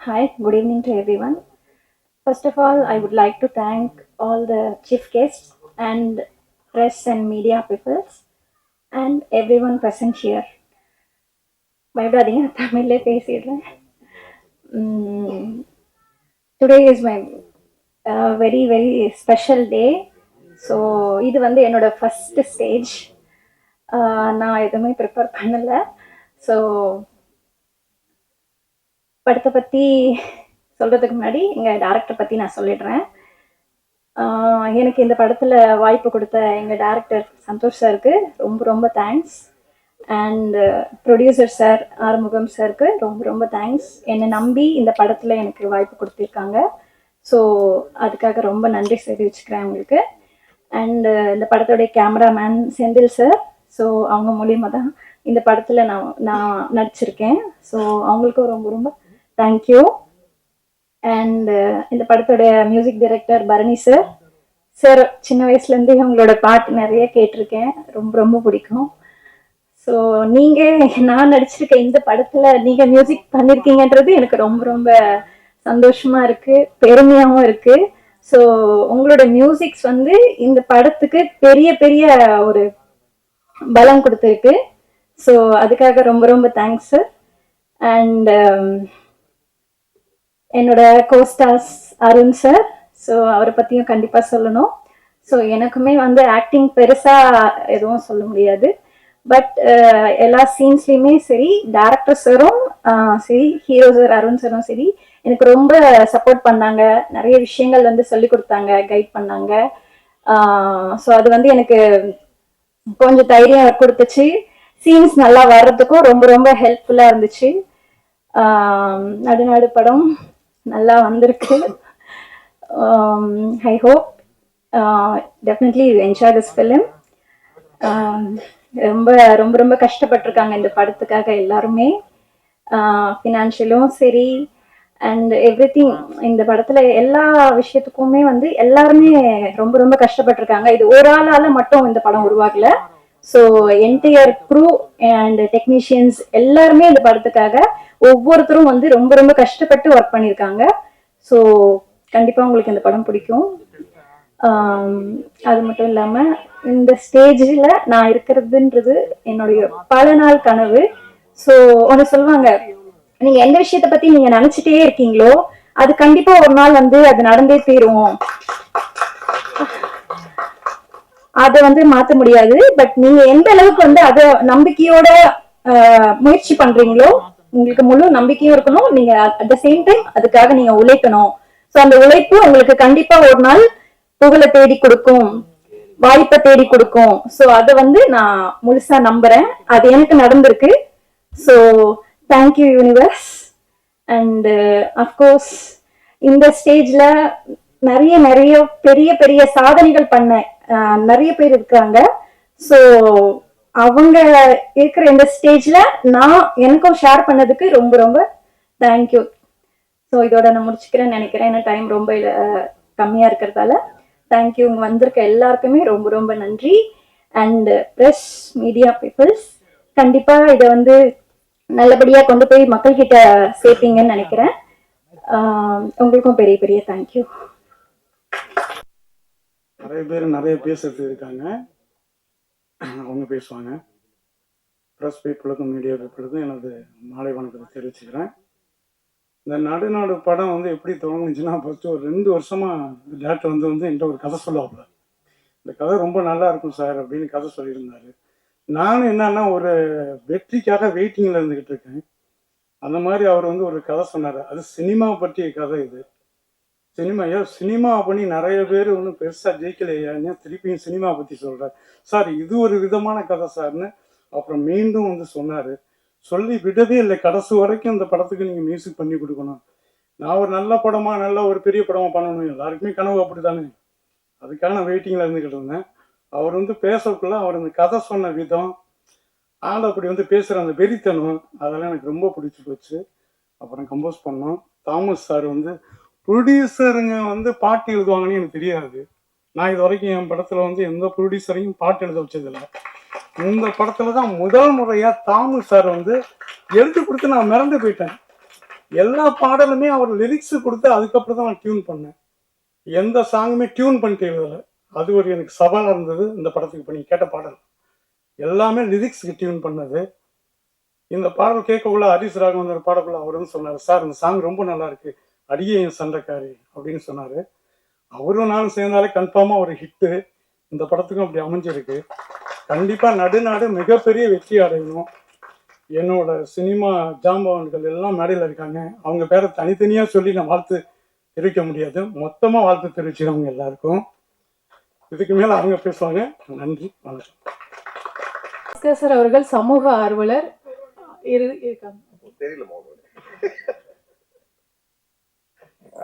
Hi, good evening to everyone. First of all, I would like to thank all the chief guests and press and media people and everyone present here. பயப்படாதீங்க தமிழ்லே பேசிடுறேன். Today is my very very special day. So இது வந்து என்னோட first stage. நான் எதுவுமே prepare பண்ணலை. So படத்தை பற்றி சொல்கிறதுக்கு முன்னாடி எங்கள் டேரக்டர் பற்றி நான் சொல்லிடுறேன். எனக்கு இந்த படத்தில் வாய்ப்பு கொடுத்த எங்கள் டேரக்டர் சந்தோஷ் சாருக்கு ரொம்ப ரொம்ப thanks. And producer sir Arumugam சாருக்கு ரொம்ப ரொம்ப தேங்க்ஸ். என்னை நம்பி இந்த படத்தில் எனக்கு வாய்ப்பு கொடுத்துருக்காங்க. ஸோ அதுக்காக ரொம்ப நன்றி தெரிவிச்சுக்கிறேன் உங்களுக்கு. அண்டு இந்த படத்தோடைய கேமராமேன் செந்தில் சார். ஸோ அவங்க மூலியமாக தான் இந்த படத்தில் நான் நடிச்சிருக்கேன். ஸோ அவங்களுக்கும் ரொம்ப ரொம்ப தேங்க்யூ. அண்ட் இந்த படத்தோட music director Bharani sir. Sir சின்ன வயசுலேருந்தே உங்களோட பாட்டு நிறைய கேட்டிருக்கேன், ரொம்ப ரொம்ப பிடிக்கும். ஸோ நீங்கள் நான் நடிச்சிருக்க இந்த படத்தில் நீங்கள் மியூசிக் பண்ணியிருக்கீங்கன்றது எனக்கு ரொம்ப ரொம்ப சந்தோஷமாக இருக்குது, பெருமையாகவும் இருக்குது. ஸோ உங்களோட மியூசிக்ஸ் வந்து இந்த படத்துக்கு பெரிய பெரிய ஒரு பலம் கொடுத்துருக்கு. ஸோ அதுக்காக ரொம்ப ரொம்ப தேங்க்ஸ் சார். அண்ட் என்னோட கோஸ்டார்ஸ் அருண் சார். ஸோ அவரை பற்றியும் கண்டிப்பாக சொல்லணும். ஸோ எனக்குமே வந்து ஆக்டிங் பெருசாக எதுவும் சொல்ல முடியாது. பட் எல்லா சீன்ஸ்லையுமே சரி, டேரக்டர் சாரும் சரி, ஹீரோ சார் அருண் சாரும் சரி, எனக்கு ரொம்ப சப்போர்ட் பண்ணாங்க. நிறைய விஷயங்கள் வந்து சொல்லி கொடுத்தாங்க, கைட் பண்ணாங்க. ஸோ அது வந்து எனக்கு கொஞ்சம் தைரியம் கொடுத்துச்சு. சீன்ஸ் நல்லா வர்றதுக்கும் ரொம்ப ரொம்ப ஹெல்ப்ஃபுல்லாக இருந்துச்சு. நடுநாடு படம் நல்லா வந்திருக்கு. I hope definitely you enjoy this film. ரொம்ப ரொம்ப ரொம்ப கஷ்டப்பட்டிருக்காங்க இந்த படத்துக்காக எல்லாருமே. ஃபினான்ஷியலும் சரி அண்ட் எவ்ரி திங். இந்த படத்துல எல்லா விஷயத்துக்குமே வந்து எல்லாருமே ரொம்ப ரொம்ப கஷ்டப்பட்டிருக்காங்க. இது ஒரு ஆளால மட்டும் இந்த படம் உருவாகல. So entire crew and technicians எல்லாருமே இந்த படத்துக்காக ஒவ்வொருத்தரும் வந்து ரொம்ப ரொம்ப கஷ்டப்பட்டு ஒர்க் பண்ணியிருக்காங்க. ஸோ கண்டிப்பாக உங்களுக்கு இந்த படம் பிடிக்கும். அது மட்டும் இல்லாமல் இந்த ஸ்டேஜில் நான் இருக்கிறதுன்றது என்னுடைய பல நாள் கனவு. ஸோ ஒன்று சொல்லுவாங்க, நீங்க எந்த விஷயத்த பத்தி நீங்க நினைச்சிட்டே இருக்கீங்களோ அது கண்டிப்பா ஒரு நாள் வந்து அது நடந்தே தீரும். அதை வந்து மாத்த முடியாது. பட் நீங்க எந்த அளவுக்கு வந்து அதை நம்பிக்கையோட முயற்சி பண்றீங்களோ, உங்களுக்கு முழு நம்பிக்கையும் இருக்கணும். நீங்க அட் த சேம் டைம் அதுக்காக நீங்க உழைக்கணும். ஸோ அந்த உழைப்பு உங்களுக்கு கண்டிப்பா ஒரு நாள் புகழை தேடி கொடுக்கும், வாய்ப்பை தேடி கொடுக்கும். ஸோ அதை வந்து நான் முழுசா நம்புறேன். அது எனக்கு நடந்திருக்கு. So thank you universe. And of course இந்த ஸ்டேஜில் நிறைய நிறைய பெரிய பெரிய சாதனைகள் பண்ண நிறைய பேர் இருக்காங்க. ஸோ அவங்க இருக்கிற இந்த ஸ்டேஜில் நான் எனக்கும் ஷேர் பண்ணதுக்கு ரொம்ப ரொம்ப தேங்க்யூ. ஸோ இதோட நான் முடிச்சுக்கிறேன்னு நினைக்கிறேன். ஏன்னா டைம் ரொம்ப கம்மியாக இருக்கிறதால. தேங்க்யூ. இங்கே வந்திருக்க எல்லாருக்குமே ரொம்ப ரொம்ப நன்றி. அண்ட் ப்ரெஸ் மீடியா பீப்புள்ஸ் கண்டிப்பாக இதை வந்து நல்லபடியாக கொண்டு போய் மக்கள்கிட்ட சேர்ப்பீங்கன்னு நினைக்கிறேன். உங்களுக்கும் பெரிய பெரிய தேங்க்யூ. நிறைய பேர் நிறைய பேசுறது இருக்காங்க, அவங்க பேசுவாங்க. ப்ரெஸ் பீப்புளுக்கும் மீடியா பீப்புளுக்கும் எனது மாலை வணக்கத்தை தெரிவிச்சுக்கிறேன். இந்த நடுநாடு படம் வந்து எப்படி தொடங்குச்சுன்னா, ஃபஸ்ட்டு ஒரு 2 வருஷமாக டேரக்டர் வந்து என்கிட்ட ஒரு கதை சொல்லுவாப்புல. இந்த கதை ரொம்ப நல்லா இருக்கும் சார் அப்படின்னு கதை சொல்லியிருந்தாரு. நானும் என்னன்னா ஒரு வெற்றிக்காக வெயிட்டிங்கில் இருந்துக்கிட்டு இருக்கேன். அந்த மாதிரி அவர் வந்து ஒரு கதை சொன்னார். அது சினிமா பற்றிய கதை. இது சினிமா பண்ணி நிறைய பேர் ஒன்றும் பெருசாக ஜெயிக்கலையா, திருப்பியும் சினிமா பற்றி சொல்கிறார் சார், இது ஒரு விதமான கதை சார்னு அப்புறம் மீண்டும் வந்து சொன்னார். சொல்லி விடவே இல்லை, கடைசி வரைக்கும் இந்த படத்துக்கு நீங்கள் மியூசிக் பண்ணி கொடுக்கணும். நான் ஒரு நல்ல படமாக நல்ல ஒரு பெரிய படமாக பண்ணணும், எல்லாருக்குமே கனவு அப்படி தானே. அதுக்காக நான் வெயிட்டிங்கில் இருந்துக்கிட்டு இருந்தேன். அவர் வந்து பேசக்குள்ள அவர் அந்த கதை சொன்ன விதம், ஆள் அப்படி வந்து பேசுகிற அந்த வெறித்தனம், அதெல்லாம் எனக்கு ரொம்ப பிடிச்சி போச்சு. அப்புறம் கம்போஸ் பண்ணோம். தாமஸ் சார் வந்து ப்ரொடியூசருங்க வந்து பாட்டு எழுதுவாங்கன்னு எனக்கு தெரியாது. நான் இது வரைக்கும் என் படத்தில் வந்து எந்த ப்ரொடியூசரையும் பாட்டு எழுத வச்சதில்லை. இந்த படத்தில் தான் முதல் முறையாக தாமஸ் சார் வந்து எழுதி கொடுத்து நான் மிரண்டு போயிட்டேன். எல்லா பாடலுமே அவர் லிரிக்ஸ் கொடுத்து அதுக்கப்புறம் தான் நான் டியூன் பண்ணேன். எந்த சாங்குமே டியூன் பண்ணிட்டு எழுதலை. அது ஒரு எனக்கு சவாலாக இருந்தது. இந்த படத்துக்கு இப்போ நீங்கள் கேட்ட பாடல் எல்லாமே லிரிக்ஸுக்கு டியூன் பண்ணது. இந்த பாடல் கேட்கக்குள்ள ஹரிஸ் ராகவன் பாடக்குள்ள அவர் வந்து சொன்னார், சார் இந்த சாங் ரொம்ப நல்லா இருக்கு, அடியே என் சண்டைக்காரி அப்படின்னு சொன்னார். அவரும் நானும் சேர்ந்தாலே கன்ஃபார்மாக ஒரு ஹிட்டு. இந்த படத்துக்கும் அப்படி அமைஞ்சிருக்கு. கண்டிப்பாக நடுநாடு மிகப்பெரிய வெற்றி அடையணும். என்னோட சினிமா ஜாம்பவான்கள் எல்லாம் மேடையில் இருக்காங்க. அவங்க பேரை தனித்தனியாக சொல்லி நான் வாழ்த்து தெரிவிக்க முடியாது. மொத்தமாக வாழ்த்து தெரிவிச்சிருவங்க எல்லாருக்கும். இதுக்கு மேலே அவங்க பேசுவாங்க. நன்றி, வணக்கம். பாஸ்கர் சார் அவர்கள் சமூக ஆர்வலர் இருக்காங்க. தெரியல.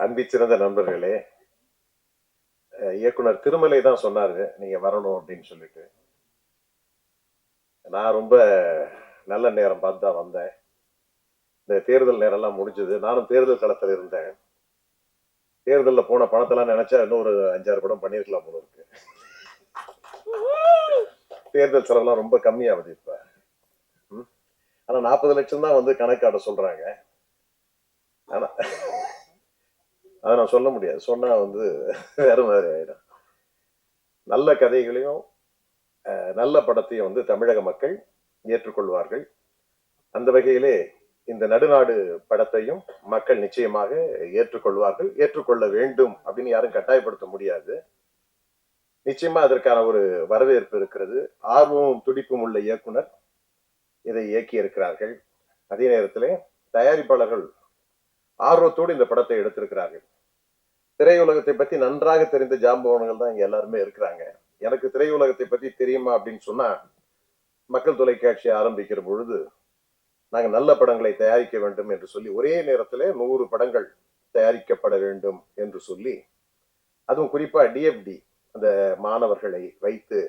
அன்பிச்சிறந்த நண்பர்களே, இயக்குனர் திருமலை தான் சொன்னாரு நீங்க வரணும் அப்படின்னு சொல்லிட்டு. நான் ரொம்ப நல்ல நேரம் பார்த்து தான் வந்தேன். இந்த தேர்தல் நேரம் எல்லாம் முடிஞ்சது. நானும் தேர்தல் களத்தில் இருந்தேன். தேர்தலில் போன பணத்தெல்லாம் நினைச்சா இன்னொரு 5-6 படம் பண்ணிருக்கலாம் போல இருக்கு. தேர்தல் செலவுலாம் ரொம்ப கம்மியாகுது இப்ப. ஆனா 40 லட்சம் தான் வந்து கணக்காட சொல்றாங்க. ஆனா அதை நான் சொல்ல முடியாது. சொன்னா வந்து வேற மாதிரி ஆயிடும். நல்ல கதைகளையும் நல்ல படத்தையும் வந்து தமிழக மக்கள் ஏற்றுக்கொள்வார்கள். அந்த வகையிலே இந்த நடுநாடு படத்தையும் மக்கள் நிச்சயமாக ஏற்றுக்கொள்வார்கள். ஏற்றுக்கொள்ள வேண்டும் அப்படின்னு யாரும் கட்டாயப்படுத்த முடியாது. நிச்சயமா அதற்கான ஒரு வரவேற்பு இருக்கிறது. ஆர்வமும் துடிப்பும் உள்ள இயக்குனர் இதை இயக்கி இருக்கிறார்கள். அதே நேரத்திலே தயாரிப்பாளர்கள் ஆர்வத்தோடு இந்த படத்தை எடுத்திருக்கிறார்கள். திரையுலகத்தை பத்தி நன்றாக தெரிந்த ஜாம்பவான்கள் தான் இங்க எல்லாருமே இருக்கிறாங்க. எனக்கு திரையுலகத்தை பத்தி தெரியுமா அப்படின்னு சொன்னா, மக்கள் தொலைக்காட்சி ஆரம்பிக்கிற பொழுது நாங்க நல்ல படங்களை தயாரிக்க வேண்டும் என்று சொல்லி ஒரே நேரத்தில் 100 படங்கள் தயாரிக்கப்பட வேண்டும் என்று சொல்லி, அதுவும் குறிப்பா டிஎஃப்டி அந்த மாணவர்களை வைத்து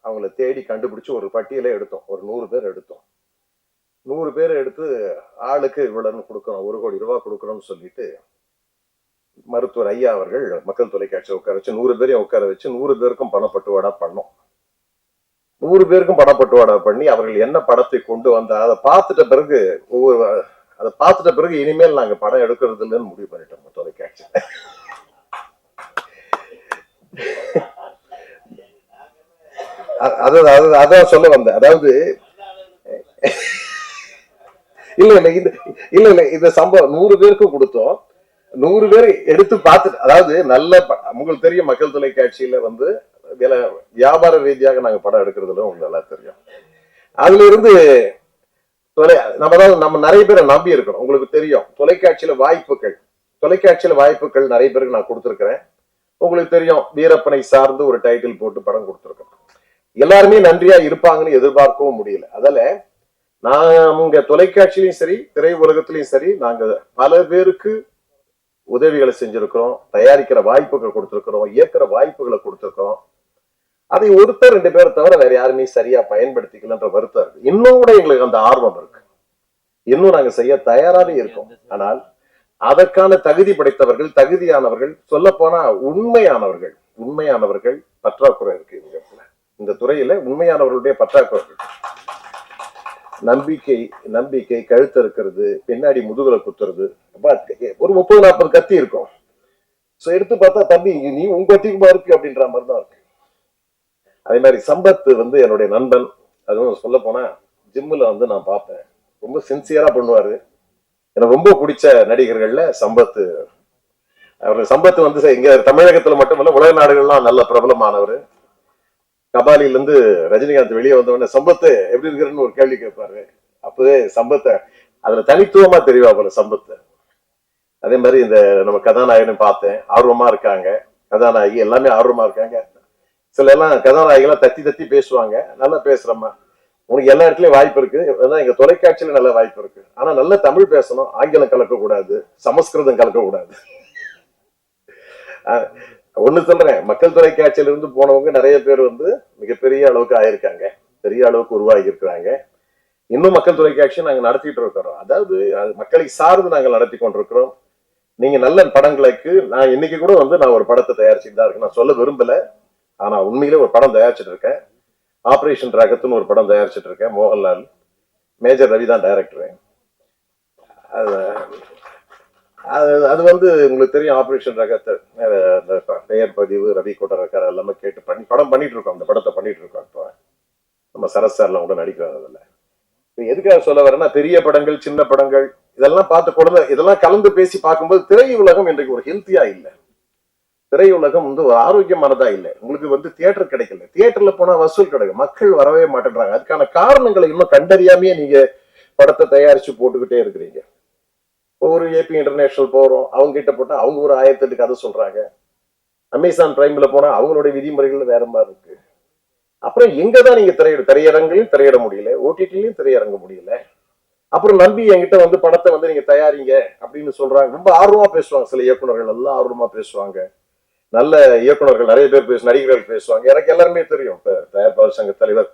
அவங்கள தேடி கண்டுபிடிச்சு ஒரு பட்டியலே எடுத்தோம். ஒரு 100 பேர் எடுத்தோம். 100 பேர் எடுத்து ஆளுக்கு இவ்வளவுன்னு கொடுக்கணும், 1 கோடி ரூபாய் கொடுக்கணும்னு சொல்லிட்டு மருத்துவர் ஐயா அவர்கள் மக்கள் தொலைக்காட்சியை உட்கார வச்சு 100 பேரையும் உட்கார வச்சு 100 பேருக்கும் பணப்பட்டுவாடா பண்ணோம். 100 பேருக்கும் பணப்பட்டுவாடா பண்ணி அவர்கள் என்ன படத்தை கொண்டு வந்தா அதை பார்த்துட்ட பிறகு அதை பார்த்துட்ட பிறகு இனிமேல் நாங்க படம் எடுக்கிறது இல்லைன்னு முடிவு பண்ணிட்டோம் தொலைக்காட்சி. அதான் சொல்ல வந்தேன். அதாவது இல்ல இந்த சம்பவம் 100 பேருக்கும் கொடுத்தோம். 100 பேர் எடுத்து பார்த்துட்டு, அதாவது நல்ல உங்களுக்கு தெரியும் மக்கள் தொலைக்காட்சியில வந்து வியாபார ரீதியாக நாங்க படம் எடுக்கிறதுல உங்களுக்கு நல்லா தெரியும். அதுல இருந்து நம்ம நிறைய பேரை நம்பி இருக்கிறோம். உங்களுக்கு தெரியும் தொலைக்காட்சியில வாய்ப்புகள் நிறைய பேருக்கு நான் கொடுத்துருக்கிறேன். உங்களுக்கு தெரியும் வீரப்பனை சார்ந்து ஒரு டைட்டில் போட்டு படம் கொடுத்துருக்கேன். எல்லாருமே நன்றியா இருப்பாங்கன்னு எதிர்பார்க்கவும் முடியல. அதால நாங்க தொலைக்காட்சியிலையும் சரி திரை உலகத்திலையும் சரி நாங்க பல பேருக்கு உதவிகளை செஞ்சிருக்கிறோம், தயாரிக்கிற வாய்ப்புகள் கொடுத்திருக்கிறோம், இயக்குற வாய்ப்புகளை கொடுத்திருக்கிறோம். அதை 1-2 பேர் தவிர வேற யாருமே சரியா பயன்படுத்திக்கலன்ற வருத்தம் இருக்கு. இன்னும் கூட எங்களுக்கு அந்த ஆர்வம் இருக்கு. இன்னும் நாங்க செய்ய தயாராகவே இருக்கோம். ஆனால் அதற்கான தகுதி படைத்தவர்கள், தகுதியானவர்கள், சொல்ல போனா உண்மையானவர்கள் பற்றாக்குறை இருக்கு. இந்த துறையில உண்மையானவர்களுடைய பற்றாக்குறை இருக்கு. நம்பிக்கை கழுத்து இருக்கிறது, பின்னாடி முதுகுல குத்துறது, ஒரு 30-40 கத்தி இருக்கும். எடுத்து பார்த்தா தம்பி நீ உங்க கத்திக்குமா இருக்கு அப்படின்ற மாதிரி தான் இருக்கு. அதே மாதிரி சம்பத் வந்து என்னுடைய நண்பன். அதுவும் சொல்ல போனா ஜிம்முல வந்து நான் பார்ப்பேன், ரொம்ப சின்சியரா பண்ணுவாரு. எனக்கு ரொம்ப பிடிச்ச நடிகர்கள்ல சம்பத். சம்பத் வந்து இங்க தமிழகத்துல மட்டுமல்ல உலக நாடுகள்லாம் நல்ல பிரபலமானவர். கபாலில இருந்து ரஜினிகாந்த் வெளியே வந்தவொடனே சம்பத்து எப்படி இருக்கிறன்னு ஒரு கேள்வி கேட்பாரு. அப்பவே சம்பத்தை அதுல தனித்துவமா தெரியுவா போல சம்பத்து. அதே மாதிரி இந்த நம்ம கதாநாயகனை பார்த்தேன், ஆர்வமா இருக்காங்க. கதாநாயகி எல்லாமே ஆர்வமா இருக்காங்க. சில எல்லாம் கதாநாயகிலாம் தத்தி பேசுவாங்க. நல்லா பேசுறம்மா, உனக்கு எல்லா இடத்துலயும் வாய்ப்பு இருக்கு. எங்க தொலைக்காட்சியில நல்ல வாய்ப்பு இருக்கு. ஆனா நல்ல தமிழ் பேசணும், ஆங்கிலம் கலக்க கூடாது, சமஸ்கிருதம் கலக்க கூடாது. ஒண்ணு சொல்றேன், மக்கள் தொலைக்காட்சியில இருந்து போனவங்க நிறைய பேர் வந்து மிகப்பெரிய அளவுக்கு ஆயிருக்காங்க, பெரிய அளவுக்கு உருவாகி இருக்கிறாங்க. இன்னும் மக்கள் தொலைக்காட்சி நாங்க நடத்திட்டு இருக்கிறோம். அதாவது மக்களை சார்ந்து நாங்கள் நடத்தி கொண்டிருக்கிறோம். நீங்க நல்ல படங்களுக்கு நான் இன்னைக்கு கூட வந்து நான் ஒரு படத்தை தயாரிச்சுட்டு தான் இருக்கேன். நான் சொல்ல விரும்பல, ஆனா உண்மையிலே ஒரு படம் தயாரிச்சுட்டு இருக்கேன். ஆபரேஷன் ராகத்துன்னு ஒரு படம் தயாரிச்சுட்டு இருக்கேன். மோகன்லால், மேஜர் ரவி தான் டைரக்டர். அது வந்து உங்களுக்கு தெரியும், ஆபரேஷன் ரகத்தை அந்த பெயர் பதிவு ரவி கொட்டரக்கார எல்லாமே கேட்டு பண்ணி படம் பண்ணிட்டு இருக்கோம். அந்த படத்தை பண்ணிட்டு இருக்கோம். இப்போ நம்ம சரத் சார்லாம் கூட நடிக்கிறாங்க. அதில் இப்போ எதுக்காக சொல்ல வரேன்னா, பெரிய படங்கள் சின்ன படங்கள் இதெல்லாம் பார்த்து குழந்தை இதெல்லாம் கலந்து பேசி பார்க்கும்போது திரையுலகம் இன்றைக்கு ஒரு ஹெல்த்தியா இல்லை. திரையுலகம் வந்து ஒரு ஆரோக்கியமானதா இல்லை. உங்களுக்கு வந்து தியேட்டர் கிடைக்கல, தியேட்டர்ல போனா வசூல் கிடைக்கும், மக்கள் வரவே மாட்டேன்றாங்க. அதுக்கான காரணங்களை இன்னும் கண்டறியாமையே நீங்க படத்தை தயாரிச்சு போட்டுக்கிட்டே இருக்கிறீங்க. ஒரு ஏபி இன்டர்நேஷனல் போறோம், அவங்க கிட்ட போட்டா அவங்க ஒரு 1008 கதை சொல்றாங்க. அமேசான் பிரைம்ல போனா அவங்களுடைய விதிமுறைகள் வேற மாதிரி இருக்கு. அப்புறம் எங்கதான் நீங்க திரையரங்கிலையும் திரையிட முடியல, ஓடிடிலையும் திரையரங்க முடியல. அப்புறம் நம்பி என்கிட்ட வந்து படத்தை வந்து நீங்க தயாரிங்க அப்படின்னு சொல்றாங்க. ரொம்ப ஆர்வமா பேசுவாங்க. சில இயக்குநர்கள் எல்லாம் ஆர்வமா பேசுவாங்க. நல்ல இயக்குநர்கள் நிறைய பேர் நடிகர்கள் பேசுவாங்க. எனக்கு எல்லாருமே தெரியும். இப்ப தயாரிப்பாளர் சங்க தலைவர்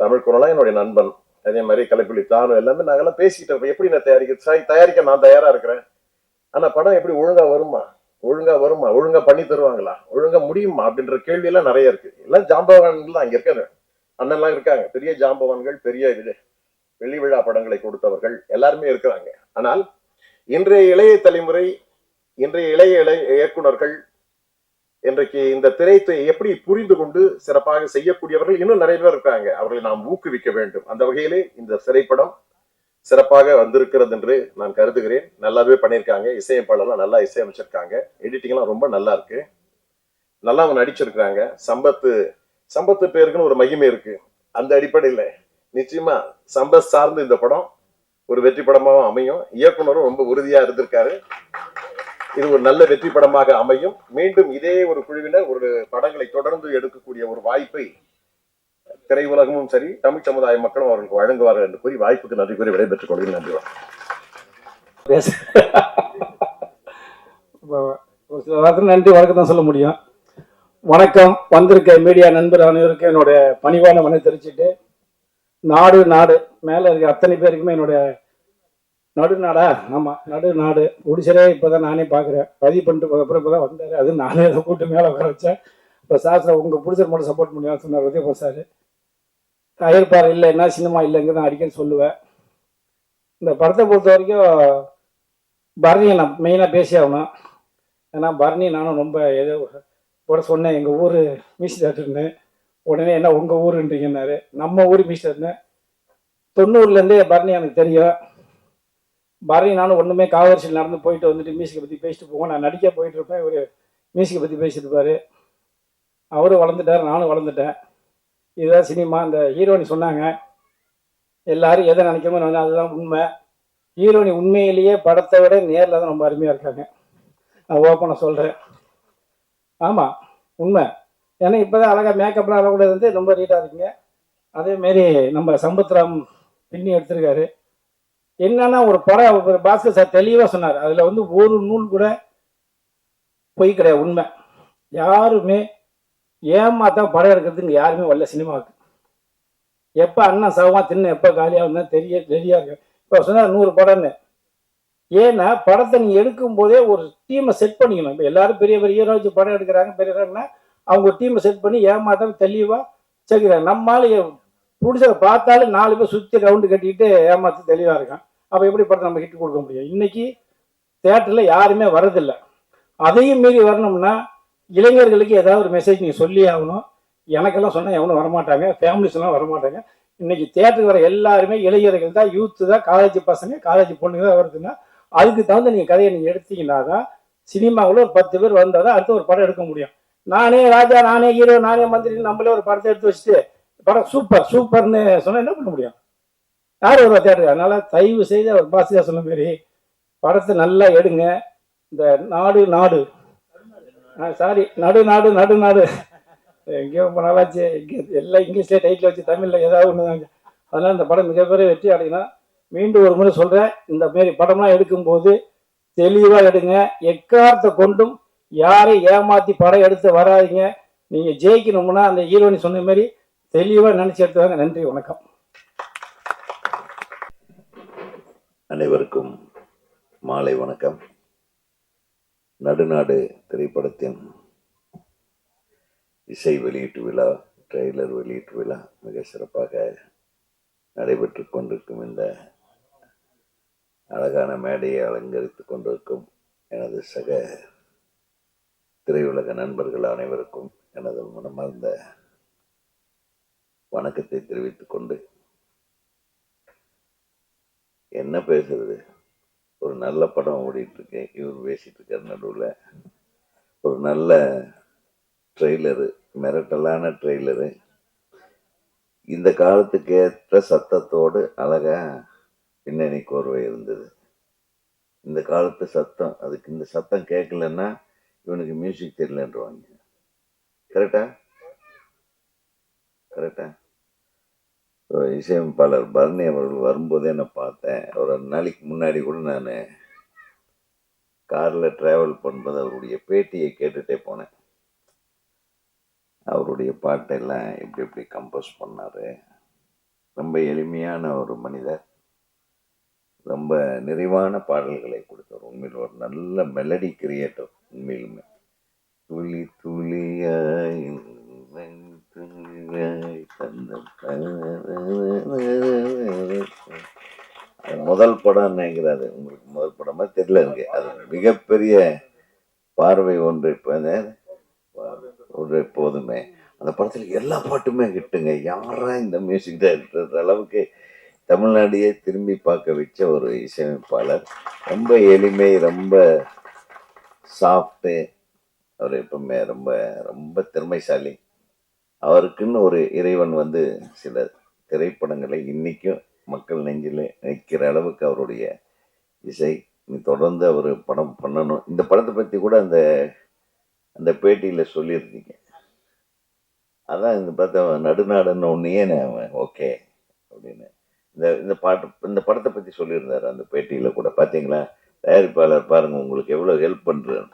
தமிழ் குரலா என்னுடைய நண்பன், அதே மாதிரி கலைப்புலி தானும் எல்லாமே நாங்கெல்லாம் பேசிக்கிட்டு இருப்போம். எப்படி நான் தயாரிக்க நான் தயாரா இருக்கிறேன். ஆனா படம் எப்படி ஒழுங்கா வருமா, ஒழுங்கா பண்ணி தருவாங்களா, ஒழுங்கா முடியுமா அப்படின்ற கேள்வி எல்லாம் நிறைய இருக்கு. எல்லாம் ஜாம்பவான்கள் தான் அங்க இருக்காங்க. அண்ணன்லாம் இருக்காங்க, பெரிய ஜாம்பவான்கள், பெரிய வெள்ளி விழா படங்களை கொடுத்தவர்கள் எல்லாருமே இருக்கிறாங்க. ஆனால் இன்றைய இளைய தலைமுறை, இன்றைய இளைய இயக்குனர்கள் இன்றைக்கு இந்த திரைத்தை எப்படி புரிந்து கொண்டு சிறப்பாக செய்யக்கூடியவர்கள் இன்னும் நிறைய பேர் இருக்காங்க. அவர்களை நாம் ஊக்குவிக்க வேண்டும். அந்த வகையிலே இந்த திரைப்படம் சிறப்பாக வந்திருக்கிறது என்று நான் கருதுகிறேன். நல்லாவே பண்ணியிருக்காங்க. இசையமைப்பாளர்லாம் நல்லா இசையமைச்சிருக்காங்க. எடிட்டிங் எல்லாம் ரொம்ப நல்லா இருக்கு. நல்லா அவங்க நடிச்சிருக்காங்க. சம்பத்து பேருக்குன்னு ஒரு மகிமை இருக்கு. அந்த அடிப்படையில நிச்சயமா சம்பத் சார்ந்து இந்த படம் ஒரு வெற்றி படமாக அமையும். இயக்குனரும் ரொம்ப உறுதியா இருந்திருக்காரு. இது ஒரு நல்ல வெற்றி படமாக அமையும். மீண்டும் இதே ஒரு குழுவினர் ஒரு படங்களை தொடர்ந்து எடுக்கக்கூடிய ஒரு வாய்ப்பை திரையுலகமும் சரி தமிழ் சமுதாய மக்களும் அவர்களுக்கு வழங்குவார்கள் என்று கூறி வாய்ப்புக்கு நன்றி கூறி விடைபெற்றுக் கொள்கிறேன். நன்றி. ஒரு சில வாரத்தில் நன்றி வணக்கம் தான் சொல்ல முடியும். வணக்கம். வந்திருக்க மீடியா நண்பர் அனைவருக்கும் என்னுடைய பணிவான மனை தெரிவிச்சுட்டு, நாடு மேல இருக்க அத்தனை பேருக்குமே என்னுடைய நடுநாடா, ஆமா நடுநாடு முடிச்சரே இப்பதான் நானே பாக்குறேன். பதிவு பண்ணிட்டு அப்புறம் இப்பதான் வந்தாரு. அது நானே அதை கூட்டு மேல உட்கார வச்சேன். இப்ப சார் உங்க பிடிச்ச மட்டும் சப்போர்ட் பண்ணுவேன் சொன்னார் உதயபா சார். தயாரிப்பார் இல்லை, என்ன சினிமா இல்லைங்க தான் அடிக்கடி சொல்லுவேன். இந்த படத்தை பொறுத்த வரைக்கும் பரணியை நான் மெயினாக பேசி ஆகணும். ஏன்னா பரணி நானும் ரொம்ப ஏதோ கூட சொன்னேன், எங்கள் ஊர் மியூசிக் டேரக்டர்னு. உடனே என்ன உங்கள் ஊருன்றீங்கன்னாரு. நம்ம ஊர் மியூசிக் டேரக்டர்னு 90லேருந்தே பரணி எனக்கு தெரியும். பரணி நானும் ஒன்றுமே காவரிசையில் நடந்து போயிட்டு வந்துட்டு மியூசிக்கை பற்றி பேசிட்டு போவோம். நான் நடிக்க போயிட்டு இருப்பேன், இவர் மியூசிக்கை பற்றி பேசிட்டு இருப்பார். அவரும் வளர்ந்துட்டார், நானும் வளர்ந்துட்டேன். இதுதான் சினிமா. இந்த ஹீரோனி சொன்னாங்க, எல்லாரும் எதை நினைக்காம அதுதான் உண்மை. ஹீரோனி உண்மையிலேயே படத்தை விட நேரில் தான் ரொம்ப அருமையாக இருக்காங்க. நான் ஓப்பனாக சொல்கிறேன். ஆமாம், உண்மை. ஏன்னா இப்போ தான் அழகாக மேக்கப்லாம் அழகூடாது வந்து ரொம்ப நீட்டாக இருக்குங்க. அதேமாரி நம்ம சம்பத்ராம் பின்னி எடுத்திருக்காரு. என்னன்னா ஒரு படம் பாஸ்கர் சார் தெளிவாக சொன்னார், அதில் வந்து ஒரு நூல் கூட பொய் கிடையாது, உண்மை. யாருமே ஏமாத்தான் படம் எடுக்கிறதுக்கு யாருமே வரல சினிமாவுக்கு. எப்போ அண்ணன் சவமா தின்னு எப்போ காலியாக இருந்தால் ரெடியாக இருக்கு. இப்போ சொன்னார் 100 படம்னு. ஏன்னா படத்தை நீ எடுக்கும் போதே ஒரு டீமை செட் பண்ணிக்கணும். இப்போ எல்லாரும் பெரிய பெரிய ஹீரோ வச்சு படம் எடுக்கிறாங்க, பெரியனா அவங்க ஒரு டீமை செட் பண்ணி ஏமாத்தாம தெளிவாக சேர்க்கிறாங்க. நம்மளால பிடிச்சதை பார்த்தாலும் 4 பேர் சுற்றி ரவுண்டு கட்டிக்கிட்டு ஏமாற்றி தெளிவாக இருக்கான். அப்போ எப்படி படத்தை நம்ம ஹிட் கொடுக்க முடியும்? இன்னைக்கு தேட்டரில் யாருமே வரதில்லை. அதையும் மீறி வரணும்னா இளைஞர்களுக்கு ஏதாவது ஒரு மெசேஜ் நீங்கள் சொல்லி ஆகணும். எனக்கெல்லாம் சொன்னால் எவனும் வரமாட்டாங்க, ஃபேமிலிஸ்லாம் வரமாட்டாங்க. இன்னைக்கு தேட்டருக்கு வர எல்லாருமே இளைஞர்கள் தான், யூத்து தான், காலேஜ் பசங்க காலேஜ் பொண்ணுங்க தான் வருதுன்னா அதுக்கு தகுந்த நீங்கள் கதையை நீங்கள் எடுத்தீங்கன்னா தான் சினிமாவில் ஒரு 10 பேர் வந்தால் தான் அடுத்து ஒரு படம் எடுக்க முடியும். நானே ராஜா, நானே ஹீரோ, நானே மந்திரி, நம்மளே ஒரு படத்தை எடுத்து வச்சுட்டு படம் சூப்பர்னு சொன்னால் என்ன பண்ண முடியும்? யார் வருவா தேட்டருக்கு? அதனால தயவு செய்து அவர் பாசியா சொன்ன மாரி படத்தை நல்லா எடுங்க. இந்த நாடு சாரி நடு எங்கேயோ ரொம்ப நாளாச்சு. எல்லாம் இங்கிலீஷ்லேயே டைட்டில் வச்சு தமிழில் ஏதாவது ஒன்று தாங்க. அதனால் இந்த படம் மிகப்பெரிய வெற்றி அடையினா. மீண்டும் ஒரு முறை சொல்கிறேன், இந்த மாரி படம்லாம் எடுக்கும்போது தெளிவாக எடுங்க. எக்காரத்தை கொண்டும் யாரை ஏமாற்றி படம் எடுத்து வராதிங்க. நீங்கள் ஜெயிக்கணும்னா அந்த ஹீரோனி சொன்ன மாதிரி தெளிவாக நினச்சி எடுத்துவாங்க. நன்றி, வணக்கம். அனைவருக்கும் மாலை வணக்கம். நடுநாடு திரைப்படத்தின் இசை வெளியீட்டு விழா, ட்ரெய்லர் வெளியீட்டு விழா மிக சிறப்பாக நடைபெற்று கொண்டிருக்கும் இந்த அழகான மேடையை அலங்கரித்து கொண்டிருக்கும் எனது சக திரையுலக நண்பர்கள் அனைவருக்கும் எனது மனமார்ந்த வணக்கத்தை தெரிவித்துக் கொண்டு, என்ன பேசுறது, ஒரு நல்ல படம் ஓடிட்டு இருக்கேன், இவர் பேசிட்டு இருக்காரு நடுவில். ஒரு நல்ல ட்ரெய்லரு, மிரட்டலான ட்ரெய்லரு, இந்த காலத்துக்கு ஏற்ற சத்தத்தோடு அழகா பின்னணி கோர்வை இருந்தது. இந்த காலத்து சத்தம், அதுக்கு இந்த சத்தம் கேட்கலன்னா இவனுக்கு மியூசிக் தெரியலன்றவாங்க. கரெக்டா கரெக்டா இசையமைப்பாளர் பரணி அவர்கள் வரும்போதே நான் பார்த்தேன். ஒரு 2 நாளைக்கு முன்னாடி கூட நான் காரில் ட்ராவல் பண்ணும்போது அவருடைய பேட்டியை கேட்டுட்டே போனேன். அவருடைய பாட்டெல்லாம் எப்படி எப்படி கம்போஸ் பண்ணாரு. ரொம்ப எளிமையான ஒரு மனிதர், ரொம்ப நிறைவான பாடல்களை கொடுத்தார். உண்மையில் ஒரு நல்ல மெலடி கிரியேட்டர். உண்மையிலுமே துளி துளியாய் துளியாய் அது முதல் படம் நினைக்கிறாரு. உங்களுக்கு முதல் படமா தெரியல இருக்கு. அது மிகப்பெரிய பார்வை ஒன்று. இப்போ ஒரு எப்போதுமே அந்த படத்துல எல்லா பாட்டுமே கிட்டுங்க. யாரா இந்த மியூசிக் டைரக்டர் அளவுக்கு தமிழ்நாட்டையே திரும்பி பார்க்க வச்ச ஒரு இசையமைப்பாளர். ரொம்ப எளிமை, ரொம்ப சாஃப்ட்டு. அவர் எப்பவுமே ரொம்ப ரொம்ப திறமைசாலி. அவருக்குன்னு ஒரு இறைவன் சில திரைப்படங்களை இன்னைக்கும் மக்கள் நெஞ்சில் நிற்கிற அளவுக்கு அவருடைய இசை. தொடர்ந்து அவர் படம் பண்ணணும். இந்த படத்தை பற்றி கூட அந்த அந்த பேட்டியில் சொல்லியிருந்தீங்க. அதான் இந்த படத்தை நடுநாடுன்னு ஒன்றையே நான் ஓகே அப்படின்னு இந்த படத்தை பற்றி சொல்லியிருந்தார் அந்த பேட்டியில் கூட. பார்த்தீங்களா, தயாரிப்பாளர் பாருங்க உங்களுக்கு எவ்வளோ ஹெல்ப் பண்ணுறாரு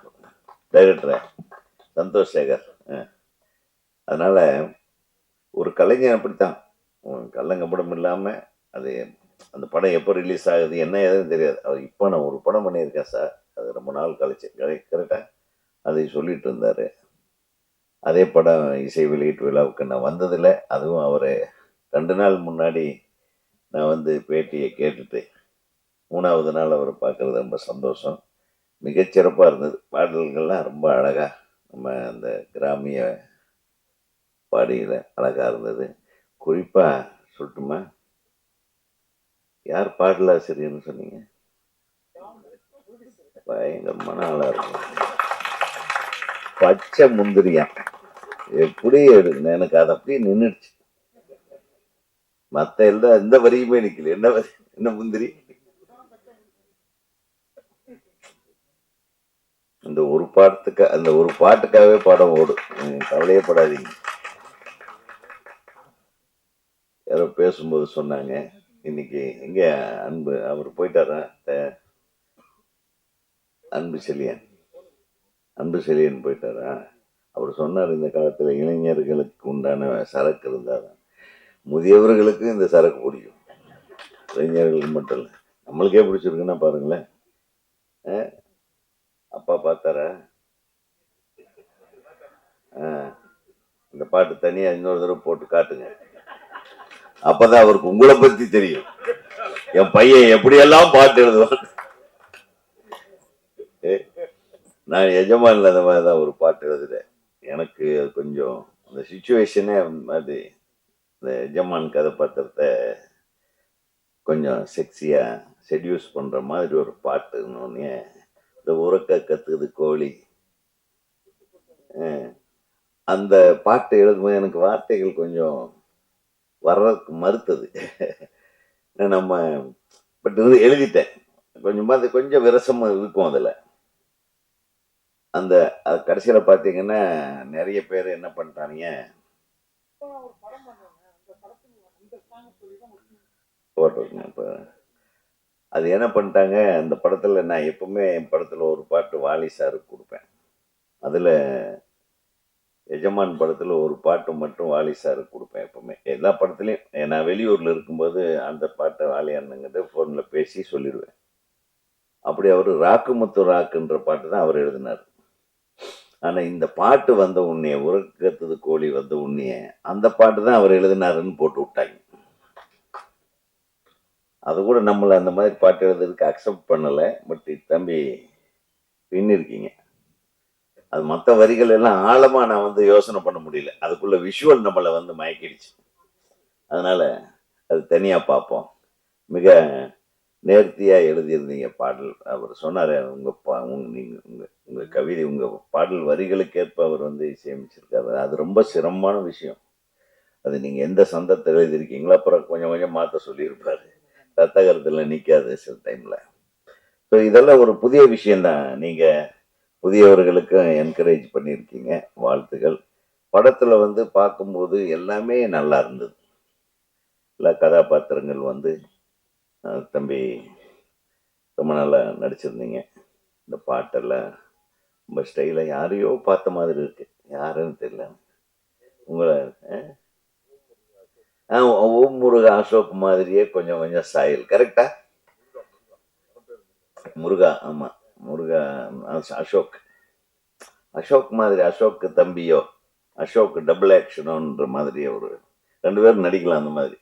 டைரக்டரை சந்தோஷ் சேகர். அதனால ஒரு கலைஞர் அப்படித்தான், கள்ளங்கப்படம் இல்லாமல் அது அந்த படம் எப்போ ரிலீஸ் ஆகுது என்ன ஏதுன்னு தெரியாது. அவர் இப்போ நான் ஒரு படம் பண்ணியிருக்கேன் சார், அது ரொம்ப நாள் கழிச்சு கரெக்டாக அதை சொல்லிட்டு இருந்தார். அதே படம் இசை வெளியீட்டு விழாவுக்கு நான் வந்ததில்லை. அதுவும் அவர் 2 நாள் முன்னாடி நான் பேட்டியை கேட்டுட்டு 3வது நாள் அவரை பார்க்குறது ரொம்ப சந்தோஷம். மிகச்சிறப்பாக இருந்தது. பாடல்கள்லாம் ரொம்ப அழகாக நம்ம அந்த கிராமிய பாடியில் அழகாக இருந்தது. குறிப்பாக சொல்லட்டுமா, யார் பாடலாசிரியர்னு சொன்னீங்க? பயங்கரமான ஆளாக இருக்கும். பச்சை முந்திரியா எப்படி எடுக்கணும், எனக்கு அது அப்படியே நின்றுடுச்சு. மற்ற எந்த வரியுமே நிற்கல. என்ன வரி, என்ன முந்திரி? அந்த ஒரு பாட்டுக்காகவே படம் ஓடும். கவலையே படாதீங்க. யாரோ பேசும்போது சொன்னாங்க, இன்னைக்கு எங்க அன்பு அவர் போயிட்டாரா, அன்பு செழியன் போயிட்டாரா. அவர் சொன்னார், இந்த காலத்துல இளைஞர்களுக்கு உண்டான சரக்கு இருந்தாதான் முதியவர்களுக்கு இந்த சரக்கு பிடிக்கும். இளைஞர்களுக்கு மட்டும் இல்லை, நம்மளுக்கே பிடிச்சிருக்குன்னா பாருங்களேன். அப்பா பார்த்தாரா? இந்த பாட்டு தனியா இன்னொரு தடவை போட்டு காட்டுங்க. அப்பதான் அவருக்கு உங்களை பத்தி தெரியும். என் பையன் எப்படியெல்லாம் பாட்டு எழுதுவான். நான் எஜமான்ல அந்த மாதிரிதான் ஒரு பாட்டு எழுதுறேன். எனக்கு அது கொஞ்சம் அந்த சிச்சுவேஷனே அது இந்த எஜமான் கதாபாத்திரத்தை கொஞ்சம் செக்ஸியா செடியூஸ் பண்ற மாதிரி ஒரு பாட்டுன்னு இந்த உறக்க கத்துக்குது கோழி, அந்த பாட்டு எழுதும்போது எனக்கு வார்த்தைகள் கொஞ்சம் வர்றதுக்கு மறுத்தது. நம்ம பட் எழுதிட்டேன். கொஞ்சம் விரசமா இருக்கும் அதுல. அந்த கடைசியில பாத்தீங்கன்னா நிறைய பேர் என்ன பண்ணிட்டாங்க, அது என்ன பண்ணிட்டாங்க, அந்த படத்துல நான் எப்பவுமே என் படத்துல ஒரு பாட்டு வாலி சாருக்கு கொடுப்பேன். அதுல எஜமான் படத்துல ஒரு பாட்டு மட்டும் வாலி சாருக்கு கொடுப்பேன். எப்பவுமே எல்லா படத்துலயும் நான் வெளியூர்ல இருக்கும்போது அந்த பாட்டை வாலி அண்ணங்கிட்ட போன்ல பேசி சொல்லிடுவேன். அப்படி அவரு ராக்குமுத்து ராக்குன்ற பாட்டு தான் அவர் எழுதினார். ஆனா இந்த பாட்டு வந்த உடனே, உறக்கத்துது கோழி வந்த உடனே அந்த பாட்டு தான் அவர் எழுதினாருன்னு போட்டு விட்டாங்க. அது கூட நம்மள அந்த மாதிரி பாட்டு எழுதுறதுக்கு அக்செப்ட் பண்ணல. பட் தம்பி பின்னிருக்கீங்க. அது மற்ற வரிகள் எல்லாம் ஆழமா நான் வந்து யோசனை பண்ண முடியல, அதுக்குள்ள விஷுவல் நம்மளை வந்து மயக்கிடுச்சு. அதனால அது தனியா பார்ப்போம். மிக நேர்த்தியா எழுதியிருந்தீங்க பாடல். அவர் சொன்னாரு, உங்க கவிதை, உங்க பாடல் வரிகளுக்கேற்ப அவர் வந்து இசையமைச்சிருக்காரு. அது ரொம்ப சிரமமான விஷயம். அது நீங்க எந்த சந்தத்தை எழுதியிருக்கீங்களோ அப்புறம் கொஞ்சம் கொஞ்சம் மாத்த சொல்லியிருப்பாரு. ரத்தகரத்துல நிக்காது சில டைம்ல. ஸோ இதெல்லாம் ஒரு புதிய விஷயம்தான். நீங்க புதியவர்களுக்கு என்கரேஜ் பண்ணியிருக்கீங்க, வாழ்த்துக்கள். படத்துல வந்து பார்க்கும்போது எல்லாமே நல்லா இருந்தது. எல்லா கதாபாத்திரங்கள் வந்து தம்பி ரொம்ப நல்லா நடிச்சிருந்தீங்க. இந்த பாட்டெல்லாம் ரொம்ப ஸ்டைலா யாரையோ பார்த்த மாதிரி இருக்கு, யாருன்னு தெரியல. உங்களை ஓம் முருகா அசோக் மாதிரியே கொஞ்சம் கொஞ்சம் ஸ்டைல். கரெக்டா? முருகா, ஆமா முருகா. அசோக் அசோக் மாதிரி, அசோக் தம்பியோ, அசோக் டபுள் ஆக்ஷனோன்ற மாதிரி ஒரு 2 பேரும் நடிக்கலாம். அந்த மாதிரி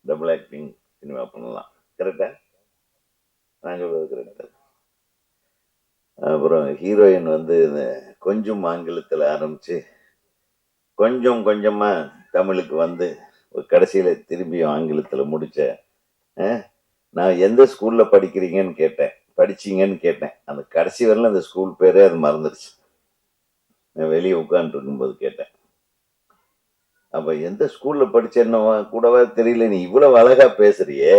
டபுள் ஆக்டிங் சினிமா பண்ணலாம். கரெக்டா? நான் சொல்றது கரெக்டா? அப்புறம் ஹீரோயின் வந்து இந்த கொஞ்சம் ஆங்கிலத்தில் ஆரம்பிச்சு கொஞ்சம் கொஞ்சமா தமிழுக்கு வந்து கடைசியில திரும்பியும் ஆங்கிலத்துல முடிச்ச. நான் எந்த ஸ்கூல்ல படிச்சீங்கன்னு கேட்டேன். அந்த கடைசி வரல அந்த ஸ்கூல் பேரே அது மறந்துடுச்சு. நான் வெளியே உட்கார்ந்து இருக்கும்போது கேட்டேன். அப்ப எந்த ஸ்கூல்ல படிச்சேன்னு கூடவா தெரியல. நீ இவ்வளவு அழகா பேசுறியே,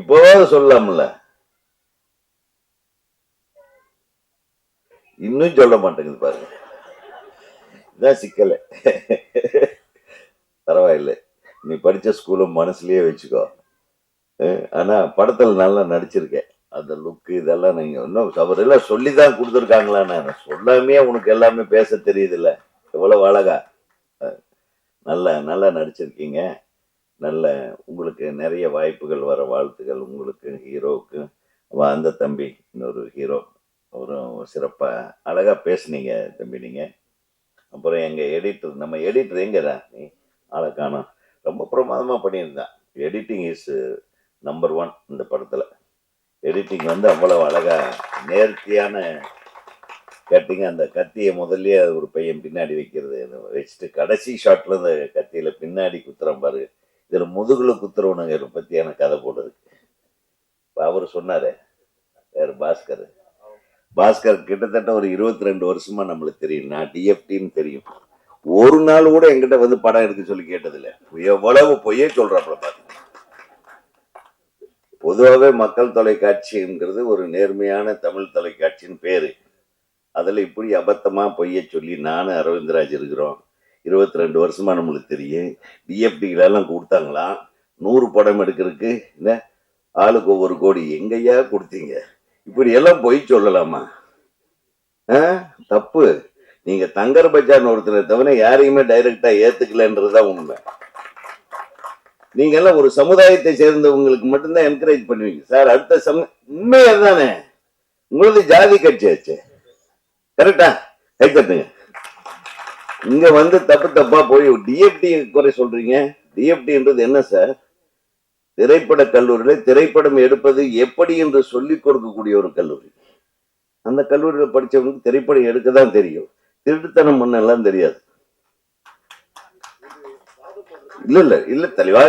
இப்போ சொல்லலாம்ல. இன்னும் சொல்ல மாட்டேங்குது பாருங்க. இதான் சிக்கல. பரவாயில்லை, நீ படிச்ச ஸ்கூலும் மனசுலயே வச்சுக்கோ. ஆனா படத்துல நல்லா நடிச்சிருக்கேன். அந்த லுக்கு இதெல்லாம் நீங்க இன்னும் அவரெல்லாம் சொல்லிதான் கொடுத்துருக்காங்களா? நான் சொல்லாமே உனக்கு எல்லாமே பேச தெரியுது இல்ல, எவ்வளவு அழகா. நல்லா நல்லா நடிச்சிருக்கீங்க. நல்ல உங்களுக்கு நிறைய வாய்ப்புகள் வர வாழ்த்துகள். உங்களுக்கு, ஹீரோவுக்கு, அந்த தம்பி இன்னொரு ஹீரோ, அவரும் சிறப்பா அழகா பேசுனீங்க தம்பி நீங்க. அப்புறம் எங்க எடிட்டர், நம்ம எடிட்டர் எங்கதான் நீ ஆளை காணோம். ரொம்ப பிரமாதமா பண்ணியிருந்தான். எடிட்டிங் இஸ் நம்பர் 1 இந்த படத்துல. எடிட்டிங் வந்து அவ்வளவு அழகா நேர்த்தியான கட்டிங். அந்த கத்தியை முதல்லயே ஒரு பையன் பின்னாடி வைக்கிறது வச்சுட்டு கடைசி ஷாட்ல இந்த கத்தியில பின்னாடி குத்துறோம் பாரு. இதுல முதுகுல குத்துறவனுங்க பத்தியான கதை போடுறது. அவரு சொன்னாரு, வேறு பாஸ்கர் கிட்டத்தட்ட ஒரு 22 வருஷமா நம்மளுக்கு தெரியும். நான் டிஎஃப்டின்னு தெரியும். ஒரு நாள் கூட என்கிட்ட வந்து படம் எடுக்க சொல்லி கேட்டதில்ல. எவ்வளவு பொய்யே சொல்றாப்புல பாருங்க. பொதுவாகவே மக்கள் தொலைக்காட்சிங்கிறது ஒரு நேர்மையான தமிழ் தொலைக்காட்சின்னு பேரு. அதுல இப்படி அபத்தமா பொய்ய சொல்லி நானும் அரவிந்தராஜ் இருக்கிறோம். 22 வருஷமா நம்மளுக்கு தெரியும். டிஎஃப்டிகளெல்லாம் கொடுத்தாங்களாம் 100 படம் எடுக்கிறதுக்கு. இந்த ஆளுக்கு ஒவ்வொரு கோடி எங்கய்யா கொடுத்தீங்க? இப்படி எல்லாம் பொய் சொல்லலாமா? தப்பு. நீங்க தங்கர் பச்சான் ஒருத்தரை தவிர யாரையுமே டைரக்டா ஏத்துக்கலன்றதுதான் உண்மை. நீங்க எல்லாம் ஒரு சமுதாயத்தை சேர்ந்தவங்களுக்கு மட்டும்தான் என்கரேஜ் பண்ணுவீங்க சார். அடுத்த உண்மையா தானே? உங்களது ஜாதி கட்சி ஆச்சு. கரெக்டா? கைத்தட்டுங்க. இங்க வந்து தப்பா போய் டிஎஃப்டி குறை சொல்றீங்க. டிஎஃப்டின்றது என்ன சார்? திரைப்பட கல்லூரியில திரைப்படம் எடுப்பது எப்படி என்று சொல்லிக் கொடுக்கக்கூடிய ஒரு கல்லூரி. அந்த கல்லூரியில படிச்சவங்களுக்கு திரைப்படம் எடுக்கதான் தெரியும், திருட்டுத்தனம் பண்ணலாம் தெரியாது. இல்ல தெளிவா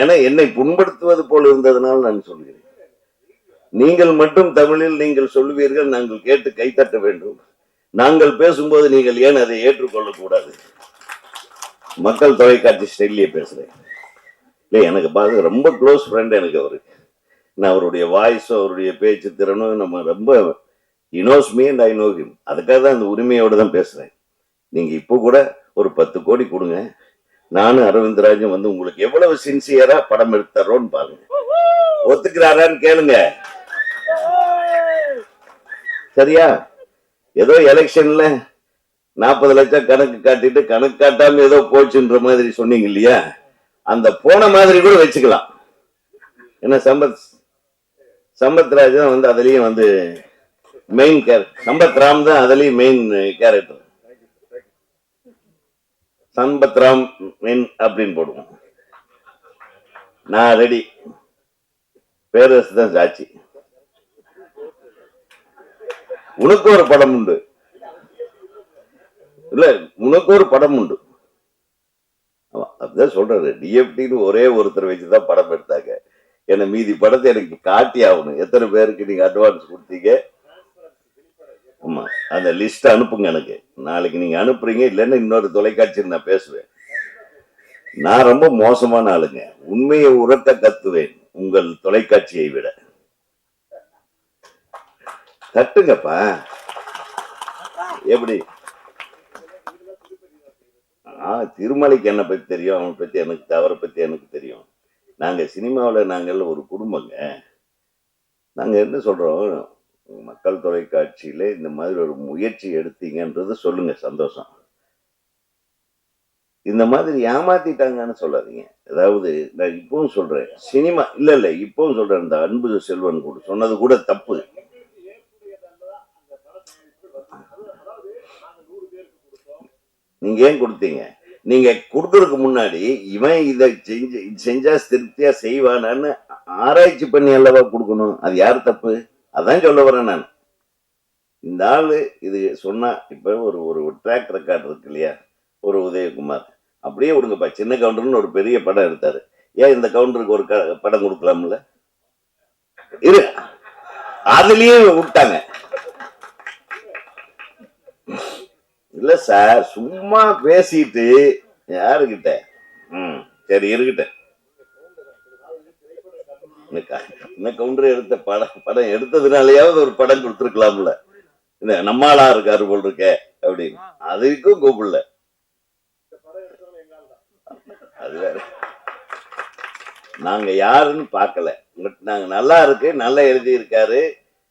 என என்னை புண்படுத்துவது போல இருந்ததுனால நான் சொல்கிறேன். நீங்கள் மட்டும் தமிழில் நீங்கள் சொல்லுவீர்கள், நாங்கள் கேட்டு கைத்தட்ட வேண்டும். நாங்கள் பேசும்போது நீங்கள் ஏன் அதை ஏற்றுக்கொள்ள கூடாது? மக்கள் தொலைக்காட்சி ஸ்டைல்லையே பேசுறேன். இல்லை, எனக்கு பார்த்து ரொம்ப க்ளோஸ் ஃப்ரெண்ட் எனக்கு அவரு. நான் அவருடைய வாய்ஸும் அவருடைய பேச்சு திறனும் நம்ம ரொம்ப he knows me and I know him. அதுக்காக தான் அந்த உரிமையோடு தான் பேசுறேன். நீங்க இப்போ கூட ஒரு 10 கோடி கொடுங்க, நானும் அரவிந்தராஜும் வந்து உங்களுக்கு எவ்வளவு சின்சியரா படம் எடுத்துறோம்னு பாருங்க. ஒத்துக்கிறாரான்னு கேளுங்க. சரியா? ஏதோ எலெக்ஷன்ல 40 லட்சம் கணக்கு காட்டிட்டு கணக்கு காட்டாம ஏதோ போச்சுன்ற மாதிரி சொன்னீங்க இல்லையா? அந்த போன மாதிரி கூட வச்சுக்கலாம். ஏன்னா சம்பத் ராஜ் தான் வந்து அதுலயும் வந்து மெயின் கேரக்டர். சம்பத் ராம் தான் அதுலயும் main character. Sampath Ram main அப்படின்னு போடுவோம். நான் ரெடி. பேரரசு தான் சாட்சி. உனக்கு ஒரு படம் உண்டு இல்ல, உனக்கு ஒரு படம் உண்டு. அப்படிதான் சொல்றாரு. டிஎஃப்டின்னு ஒரே ஒருத்தர் வச்சுதான் படம் எடுத்தாங்க. என்ன மீதி படத்தை எனக்கு காட்டி ஆகணும். எத்தனை பேருக்கு நீங்க அட்வான்ஸ் கொடுத்தீங்க? ஆமா, அந்த லிஸ்ட் அனுப்புங்க எனக்கு. நாளைக்கு நீங்க அனுப்புறீங்க, இல்லைன்னா இன்னொரு தொலைக்காட்சியில் நான் பேசுவேன். நான் ரொம்ப மோசமான ஆளுங்க. உண்மையை உரத்த கத்துவேன் உங்கள் தொலைக்காட்சியை விட. தட்டுங்கப்பா. எப்படி? திருமலைக்கு என்னை பத்தி தெரியும், அவனை பத்தி எனக்கு, அவரை பத்தி எனக்கு தெரியும். நாங்க சினிமாவில் நாங்கள் ஒரு குடும்பங்க. நாங்க என்ன சொல்றோம், மக்கள் தொலைக்காட்சியில இந்த மாதிரி ஒரு முயற்சி எடுத்தீங்கன்றது சொல்லுங்க, சந்தோஷம். இந்த மாதிரி ஏமாத்திட்டாங்கன்னு சொல்லாதீங்க. அதாவது நான் இப்பவும் சொல்றேன், சினிமா இல்ல இப்பவும் சொல்றேன், இந்த அன்பு செல்வன் கூட சொன்னது கூட தப்பு. நீங்க ஏன் கொடுத்தீங்க? நீங்க கொடுக்கறதுக்கு முன்னாடி இவன் இதை செஞ்சா திருப்தியா செய்வானான்னு ஆராய்ச்சி பண்ணி அல்லவா கொடுக்கணும். அது யார் தப்பு? அதான் சொல்ல வரேன் நான். இந்த ஆளு இது சொன்னா, இப்ப ஒரு ட்ராக் ரெக்கார்ட் இருக்கு இல்லையா, ஒரு உதயகுமார், அப்படியே விடுங்கப்பா. சின்ன கவுண்டர்னு ஒரு பெரிய படம் எடுத்தாரு. ஏன் இந்த கவுண்டருக்கு ஒரு படம் கொடுக்கலாம்ல? இரு, அதுலயே விட்டாங்க. இல்ல சார், சும்மா பேசிட்டு யாருக்கிட்ட? சரி இருக்கட்ட. சின்ன கவுண்டர் எடுத்த படம் எடுத்ததுனாலயாவது ஒரு படம் கொடுத்துருக்கலாம்ல. நம்மளா இருக்காரு போல் இருக்க அப்படின்னு. அதுக்கும் கூப்பிடல. அது வேற. நாங்க யாருன்னு பார்க்கல. நாங்க நல்லா இருக்கு, நல்லா எழுதி இருக்காரு,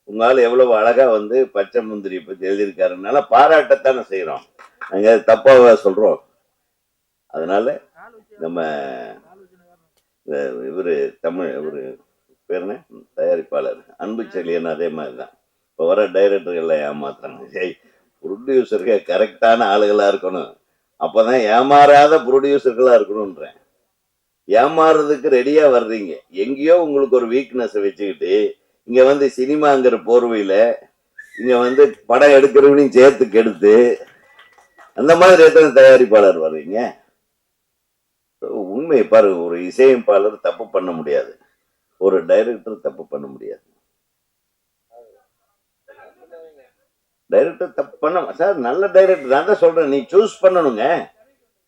உங்களால எவ்வளவு அழகா வந்து பச்சை முந்திரி பத்தி எழுதியிருக்காருனால பாராட்டத்தானே செய்யறோம். நாங்க தப்பாவா சொல்றோம்? அதனால நம்ம இவரு தமிழ், இவரு பேர் என்ன, தயாரிப்பாளர் அன்பு செழியன், அதே மாதிரிதான் இப்ப வர டைரக்டர்கள் ஏமாத்துறாங்க. ப்ரொடியூசருக்கு கரெக்டான ஆளுகளா இருக்கணும், அப்பதான் ஏமாறாத ப்ரொடியூசர்களா இருக்கணும்ன்றேன். ஏமாறுறதுக்கு ரெடியா வர்றீங்க. எங்கேயோ உங்களுக்கு ஒரு வீக்னஸ் வச்சுக்கிட்டு இங்க வந்து சினிமாங்கிற போர்வையில இங்க வந்து படம் எடுக்கிறவனையும் சேர்த்து கெடுத்து, அந்த மாதிரி எத்தனை தயாரிப்பாளர் வர்றீங்க? உண்மை பாரு, ஒரு இசையமைப்பாளர் தப்பு பண்ண முடியாது, ஒரு டைரக்டர் தப்பு பண்ண முடியாது. டைரக்டர் தப்பு பண்ண சார், நல்ல டைரக்டர் நான் தான் சொல்றேன், நீ சூஸ் பண்ணணுங்க.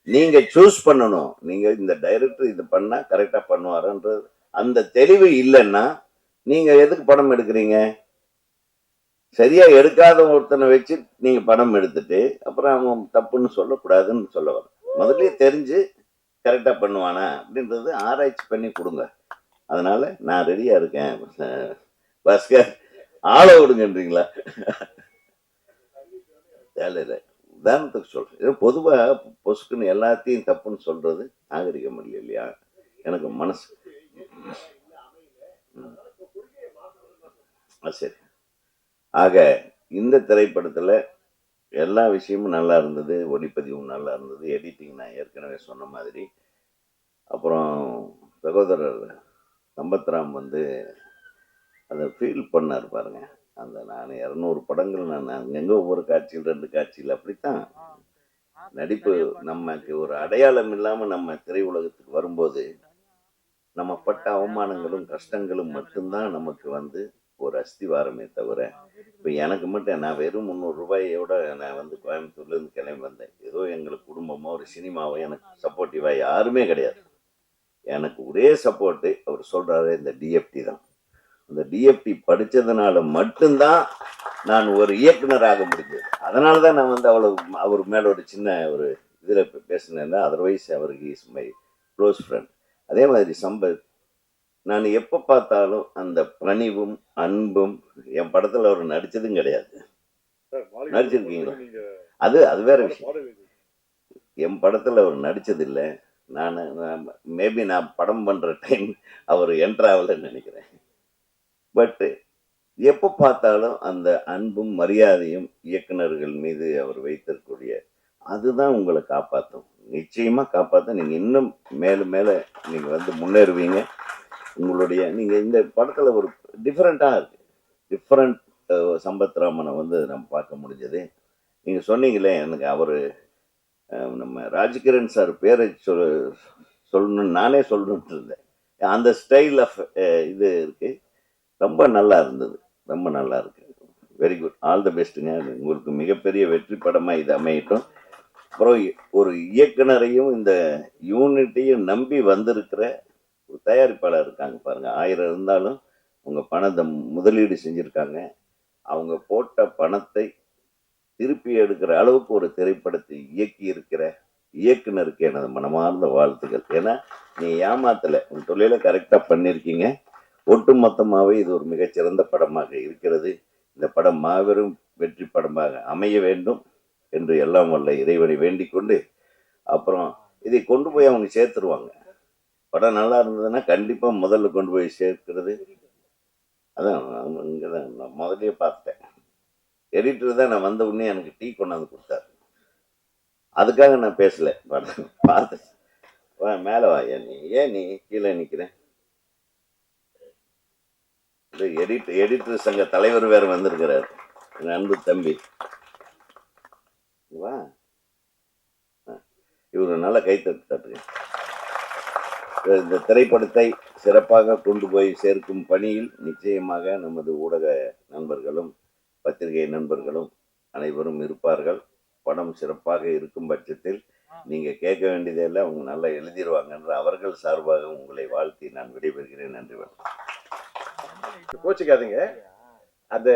நீங்க சூஸ் பண்ணணும். நீங்க இந்த டைரக்டர் இது பண்ணா கரெக்டா பண்ணுவாருன்றது அந்த தெளிவு இல்லைன்னா நீங்க எதுக்கு படம் எடுக்கிறீங்க? சரியா எடுக்காத ஒருத்தனை வச்சு நீங்க படம் எடுத்துட்டு அப்புறம் அவன் தப்புன்னு சொல்லக்கூடாதுன்னு சொல்ல வர. முதல்லயே தெரிஞ்சு கரெக்டா பண்ணுவானா அப்படின்றது ஆராய்ச்சி பண்ணி கொடுங்க. அதனால நான் ரெடியா இருக்கேன். பாஸ்கர், ஆள விடுங்கன்றீங்களா? வேலை உதாரணத்துக்கு சொல்றேன். பொதுவா பொசுக்குன்னு எல்லாத்தையும் தப்புன்னு சொல்றது நாகரிகம் இல்லையா? எனக்கு மனசு சரி. ஆக இந்த திரைப்படத்துல எல்லா விஷயமும் நல்லா இருந்தது, ஒளிப்பதிவும் நல்லா இருந்தது, எடிட்டிங் நான் ஏற்கனவே சொன்ன மாதிரி. அப்புறம் சகோதரர் சம்பத்ராம் வந்து அதை ஃபீல் பண்ணார் பாருங்க. அந்த நான் 200 படங்கள் நான் அங்கங்க ஒவ்வொரு காட்சியில் 2 காட்சியில் அப்படித்தான் நடிப்பு. நமக்கு ஒரு அடையாளம் இல்லாம நம்ம திரை உலகத்துக்கு வரும்போது நம்ம பட்ட அவமானங்களும் கஷ்டங்களும் மட்டும்தான் நமக்கு வந்து ஒரு அஸ்திவாரமே தவிர, இப்போ எனக்கு மட்டும் நான் வெறும் 300 ரூபாயோட நான் வந்து கோயம்புத்தூர்ல இருந்து கிளம்பி வந்தேன். ஏதோ எங்களுக்கு குடும்பமோ ஒரு சினிமாவோ எனக்கு சப்போர்ட்டிவா யாருமே கிடையாது. எனக்கு ஒரே சப்போர்ட்டு அவர் சொல்றாரு இந்த டிஎஃப்டி தான். அந்த டிஎஃப்டி படிச்சதுனால மட்டும்தான் நான் ஒரு இயக்குனராக முடிஞ்சது. அதனாலதான் நான் வந்து அவர் மேல ஒரு சின்ன ஒரு இதுல பேசினேன். அதர்வைஸ் அவருக்கு இஸ் மை க்ளோஸ் ஃப்ரெண்ட். அதே மாதிரி சம்பத், நான் எப்ப பார்த்தாலும் அந்த பணிவும் அன்பும், என் படத்துல அவர் நடிச்சதும் கிடையாது. நடிச்சிருக்கீங்களா? அது வேற விஷயம். என் படத்துல அவர் நடிச்சது இல்லை. நான் மேபி நான் படம் பண்ற டைம் அவர் என்ட்ராவலன்னு நினைக்கிறேன். பட் எப்ப பார்த்தாலும் அந்த அன்பும் மரியாதையும் இயக்குனர்கள் மீது அவர் வைத்திருக்கக்கூடிய அதுதான் உங்களை காப்பாற்றும். நிச்சயமா காப்பாற்றும். நீங்க இன்னும் மேலும் மேல நீங்க வந்து முன்னேறுவீங்க. உங்களுடைய நீங்க இந்த படத்துல ஒரு டிஃப்ரெண்டா இருக்கு, டிஃப்ரெண்ட் சம்பத் ராமனை வந்து நம்ம பார்க்க முடிஞ்சது. நீங்கள் சொன்னீங்களே, எனக்கு அவர் நம்ம ராஜ்கிரண் சார் பேரை சொல்லணும்னு நானே சொல்லணுன்ட்டு இருந்தேன். அந்த ஸ்டைல் ஆஃப் இது இருக்குது. ரொம்ப நல்லா இருந்தது, ரொம்ப நல்லா இருக்கு. வெரி குட், ஆல் த பெஸ்ட்டுங்க. உங்களுக்கு மிகப்பெரிய வெற்றி படமாக இது அமையட்டும். அப்புறம் ஒரு இயக்குனரையும் இந்த யூனிட்டையும் நம்பி வந்திருக்கிற ஒரு தயாரிப்பாளர் இருக்காங்க பாருங்க. 1000 இருந்தாலும் உங்கள் பணத்தை முதலீடு செஞ்சுருக்காங்க. அவங்க போட்ட பணத்தை திருப்பி எடுக்கிற அளவுக்கு ஒரு திரைப்படத்தை இயக்கி இருக்கிற இயக்குனருக்கு எனது மனமார்ந்த வாழ்த்துக்கள். ஏன்னா நீ ஏமாத்தலை, உன் தொழிலை கரெக்டாக பண்ணியிருக்கீங்க. ஒட்டு மொத்தமாகவே இது ஒரு மிகச்சிறந்த படமாக இருக்கிறது. இந்த படம் மாபெரும் வெற்றி படமாக அமைய வேண்டும் என்று எல்லாம் வல்ல இறைவனை வேண்டிக் கொண்டு, அப்புறம் இதை கொண்டு போய் அவங்க சேர்த்துருவாங்க. படம் நல்லா இருந்ததுன்னா கண்டிப்பாக முதல்ல கொண்டு போய் சேர்க்கிறது. அதான் இங்கே தான் நான் முதலே பார்த்துட்டேன். எடிட்டர் தான் நான் வந்த உடனே எனக்கு டீ கொண்டாந்து கொடுத்தாரு. அதுக்காக நான் பேசலை, பார்த்து வா மேலே வா. ஏன் நீ கீழே நிற்கிறேன்? எடிட்டர் சங்க தலைவர் வேற வந்திருக்கிறார், என் அன்பு தம்பி. வா, இவரு நல்ல கைத்தட்டு. இந்த திரைப்படத்தை சிறப்பாக கொண்டு போய் சேர்க்கும் பணியில் நிச்சயமாக நமது ஊடக நண்பர்களும் பத்திரிகை நண்பர்களும் அனைவரும் இருப்பார்கள். படம் சிறப்பாக இருக்கும் பட்சத்தில் நீங்க கேட்க வேண்டியதெல்லாம் அவங்க நல்லா எழுதிடுவாங்க என்று அவர்கள் சார்பாக உங்களை வாழ்த்தி நான் விடைபெறுகிறேன். நன்றி. கோச்சிக்காதீங்க. அந்த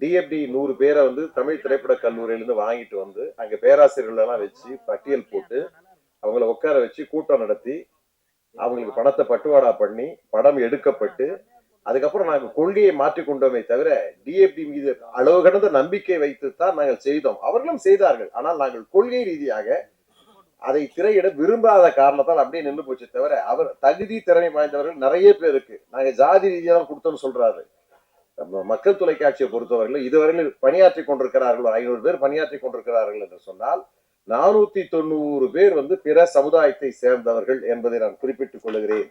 டிஎப்டி 100 பேரை வந்து தமிழ் திரைப்பட கல்லூரியிலிருந்து வாங்கிட்டு வந்து அங்க பேராசிரியர்கள் எல்லாம் வச்சு பட்டியல் போட்டு அவங்கள உட்கார வச்சு கூட்டம் நடத்தி அவங்களுக்கு பணத்தை பட்டுவாடா பண்ணி படம் எடுக்கப்பட்டு அதுக்கப்புறம் நாங்கள் கொள்கையை மாற்றிக் கொண்டோமே தவிர டிஎப்டி மீது அளவு கடந்த நம்பிக்கை வைத்துத்தான் நாங்கள் செய்தோம். அவர்களும் செய்தார்கள். ஆனால் நாங்கள் கொள்கை ரீதியாக அதை திரையிட விரும்பாத காரணத்தால் அப்படியே நின்று போச்சு தவிர அவர் தகுதி திறமை வாய்ந்தவர்கள் நிறைய பேர் இருக்கு. நாங்க ஜாதி ரீதியாக தான் கொடுத்தோம்னு சொல்றாரு. மக்கள் தொலைக்காட்சியை பொறுத்தவரையில் இதுவரையில் பணியாற்றி கொண்டிருக்கிறார்கள், 500 பேர் பணியாற்றி கொண்டிருக்கிறார்கள் என்று சொன்னால் 490 பேர் வந்து பிற சமுதாயத்தை சேர்ந்தவர்கள் என்பதை நான் குறிப்பிட்டுக் கொள்கிறேன்.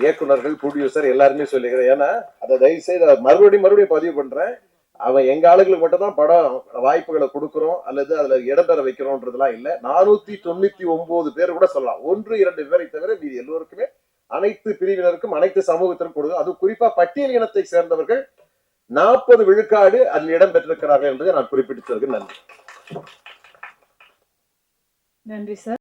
இயக்குனர்கள், ப்ரொடியூசர் எல்லாருமே சொல்லுகிறேன். ஏன்னா அதை தயவு செய்து மறுபடியும் பதிவு பண்றேன். அவன் எங்க ஆளுகளுக்கு மட்டும் தான் படம் வாய்ப்புகளை கொடுக்குறோம் அல்லது அதுல இடம்பெற வைக்கிறோம்ன்றதுலாம் இல்லை. 499 பேர் கூட சொல்லலாம். 1-2 பேரை தவிர மீது எல்லோருக்குமே அனைத்து பிரிவினருக்கும் அனைத்து சமூகத்திற்கும் கொடுக்கும். அது குறிப்பா பட்டியல் இனத்தை சேர்ந்தவர்கள் 40 விழுக்காடு அதில் இடம் பெற்றிருக்கிறார்கள் என்பதை நான் குறிப்பிட்டு சொல்கிறேன். நன்றி. நன்றி சார்.